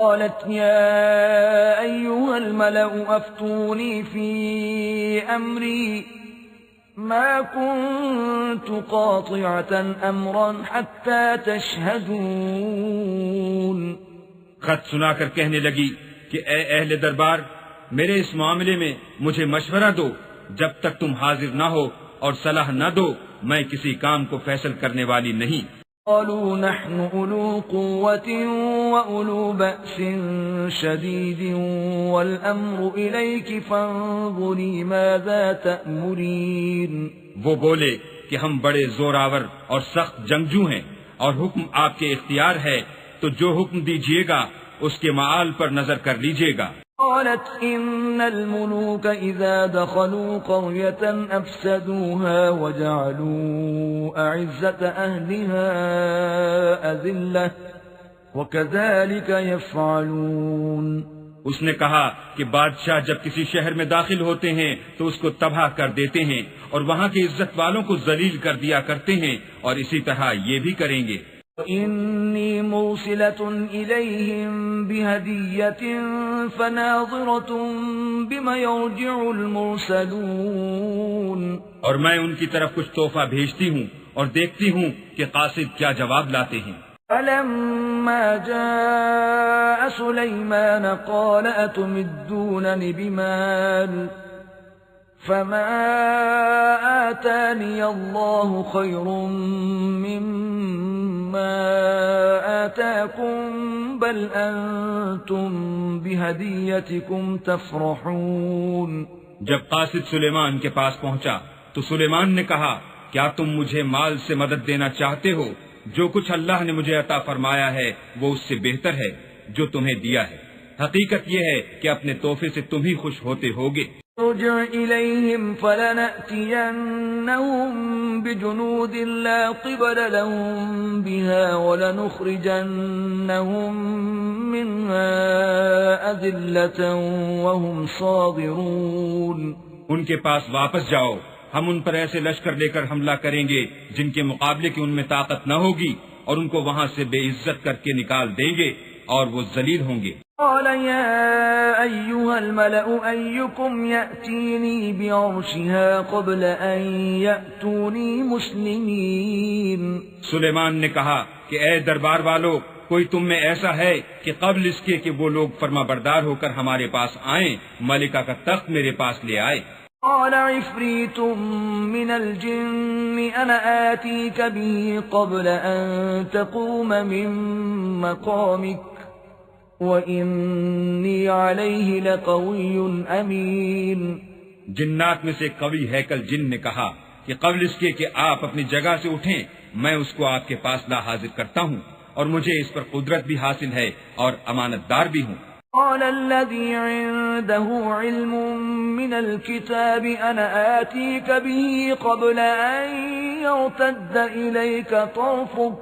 قالت يا أيها الملأ أفتوني في أمري ما كنت قاطعة أمرا حتى تشهدون. خط سنا کر کہنے لگی کہ اے اہل دربار، میرے اس معاملے میں مجھے مشورہ دو، جب تک تم حاضر نہ ہو اور صلاح نہ دو میں کسی کام کو فیصل کرنے والی نہیں. قالوا نحن أولو قوة وأولو بأس شديد والأمر إليك فانظري ماذا تأمرين. وہ بولے کہ ہم بڑے زوراور اور سخت جنگجو ہیں اور حکم آپ کے اختیار ہے، تو جو حکم دیجیے گا اس کے معال پر نظر کر لیجیے گا. قالت إن الملوك إذا دخلوا قرية أفسدوها وجعلوا أعزة أهلها أذلة وكذلك يفعلون. اس نے کہا کہ بادشاہ جب کسی شہر میں داخل ہوتے ہیں تو اس کو تباہ کر دیتے ہیں اور وہاں کے عزت والوں کو ذلیل کر دیا کرتے ہیں، اور اسی طرح یہ بھی کریں گے. إني مرسلة إليهم بهدية فناظرة بما يرجع المرسلون. اور میں ان کی طرف کچھ تحفہ بھیجتی ہوں اور دیکھتی ہوں کہ قاصد کیا جواب لاتے ہیں. فلما جاء سليمان قال أتمدونني بمال فما آتاني الله خير مما آتاكم بل أنتم بهديتكم تفرحون. جب قاصد سلیمان کے پاس پہنچا تو سلیمان نے کہا کیا تم مجھے مال سے مدد دینا چاہتے ہو؟ جو کچھ اللہ نے مجھے عطا فرمایا ہے وہ اس سے بہتر ہے جو تمہیں دیا ہے. حقیقت یہ ہے کہ اپنے تحفے سے تم ہی خوش ہوتے ہوگے. ارجع إليهم فلنأتينهم بجنود لا قبل لهم بها ولنخرجنهم منها أذلة وهم صاغرون. ان کے پاس واپس جاؤ، ہم ان پر ایسے لشکر لے کر حملہ کریں گے جن کے مقابلے کی ان میں طاقت نہ ہوگی، اور ان کو وہاں سے بے عزت کر کے نکال دیں گے اور وہ ذلیل ہوں گے. قال يا أيها الملأ أيكم يأتيني بعرشها قبل أن يأتوني مسلمين. سلیمان نے کہا کہ اے دربار والو، کوئی تم میں ایسا ہے کہ قبل اس کے کہ وہ لوگ فرما بردار ہو کر ہمارے پاس آئیں ملکہ کا تخت میرے پاس لے آئے. قال عفريت من الجن أنا آتيك به قبل أن تقوم من مقامك وَإِنِّي عَلَيْهِ لَقَوِيٌّ أَمِينٌ. جنات میں سے قوی ہیکل جن نے کہا کہ قبل اس کے کہ آپ اپنی جگہ سے اٹھیں میں اس کو آپ کے پاس لا حاضر کرتا ہوں، اور مجھے اس پر قدرت بھی حاصل ہے اور امانت دار بھی ہوں. قال الذي عنده علم من الكتاب أنا آتيك به قبل أن يرتد إليك طرفك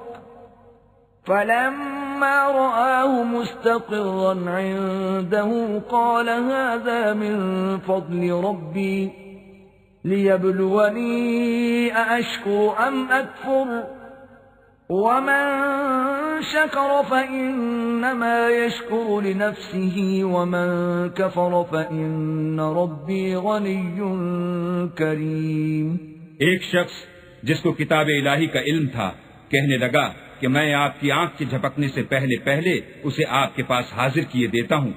فلما رآه مستقرا عنده قال هذا من فضل ربي ليبلوني أأشكر أم أكفر ومن شكر فإنما يشكر لنفسه ومن كفر فإن ربي غني كريم. ایک شخص جس کو کتاب الہی کا علم تھا کہنے لگا کہ میں آپ کی آنکھ کے جھپکنے سے پہلے اسے آپ کے پاس حاضر کیے دیتا ہوں.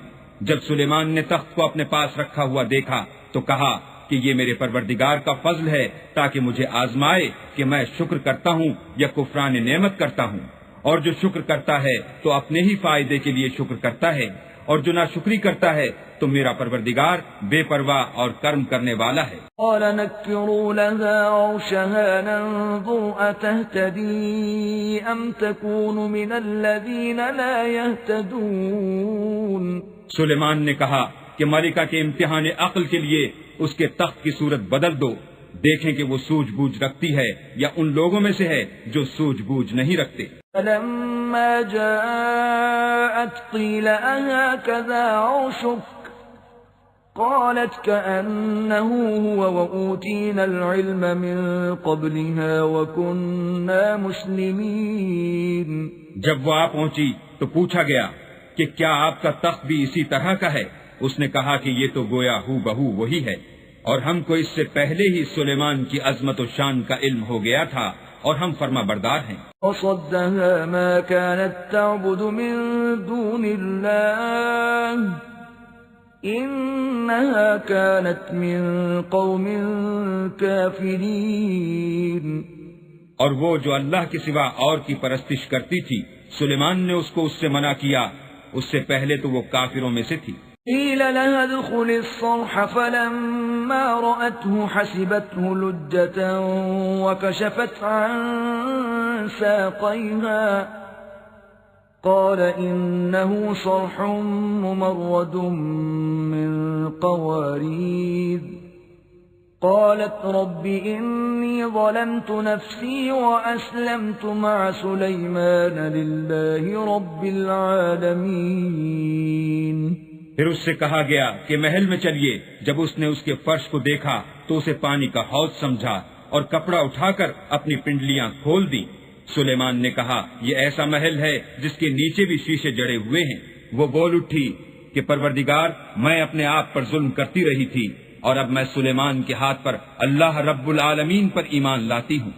جب سلیمان نے تخت کو اپنے پاس رکھا ہوا دیکھا تو کہا کہ یہ میرے پروردگار کا فضل ہے تاکہ مجھے آزمائے کہ میں شکر کرتا ہوں یا کفران نعمت کرتا ہوں، اور جو شکر کرتا ہے تو اپنے ہی فائدے کے لیے شکر کرتا ہے، اور جو ناشکری کرتا ہے تو میرا پروردگار بے پرواہ اور کرم کرنے والا ہے. قال نكروا لها عرشها ننظر أتهتدي أم تكون من الذين لا يهتدون. سلیمان نے کہا کہ ملکہ کے امتحان عقل کے لیے اس کے تخت کی صورت بدل دو، دیکھیں کہ وہ سوجھ بوجھ رکھتی ہے یا ان لوگوں میں سے ہے جو سوجھ بوجھ نہیں رکھتے. فلما جاءت قيل أهكذا عرشك قالت كأنه هو وأوتينا العلم من قبلها وكنا مسلمين. جب وہ آ پہنچی تو پوچھا گیا کہ کیا آپ کا تخت بھی اسی طرح کا ہے؟ اس نے کہا کہ یہ تو گویا ہو بہو وہی ہے، اور ہم کو اس سے پہلے ہی سلیمان کی عظمت و شان کا علم ہو گیا تھا، اور ہم فرما بردار ہیں۔ وصدها ما كانت تعبد من دون الله إنها كانت من قوم كافرين۔ اور وہ جو اللہ کے سوا اور کی پرستش کرتی تھی، سلیمان نے اس کو اس سے منع کیا، اس سے پہلے تو وہ کافروں میں سے تھی۔ قیل لها ادخل الصرح فلما رأته حسبته لجة وكشفت عن ساقيها قال إنه صرح ممرد من قوارير قالت رب إني ظلمت نفسي وأسلمت مع سليمان لله رب العالمين۔ پھر اس سے کہا گیا کہ محل میں چلیے۔ جب اس نے اس کے فرش کو دیکھا تو اسے پانی کا حوض سمجھا اور کپڑا اٹھا کر اپنی پنڈلیاں کھول دی۔ سلیمان نے کہا یہ ایسا محل ہے جس کے نیچے بھی شیشے جڑے ہوئے ہیں۔ وہ بول اٹھی کہ پروردگار، میں اپنے آپ پر ظلم کرتی رہی تھی، اور اب میں سلیمان کے ہاتھ پر اللہ رب العالمین پر ایمان لاتی ہوں۔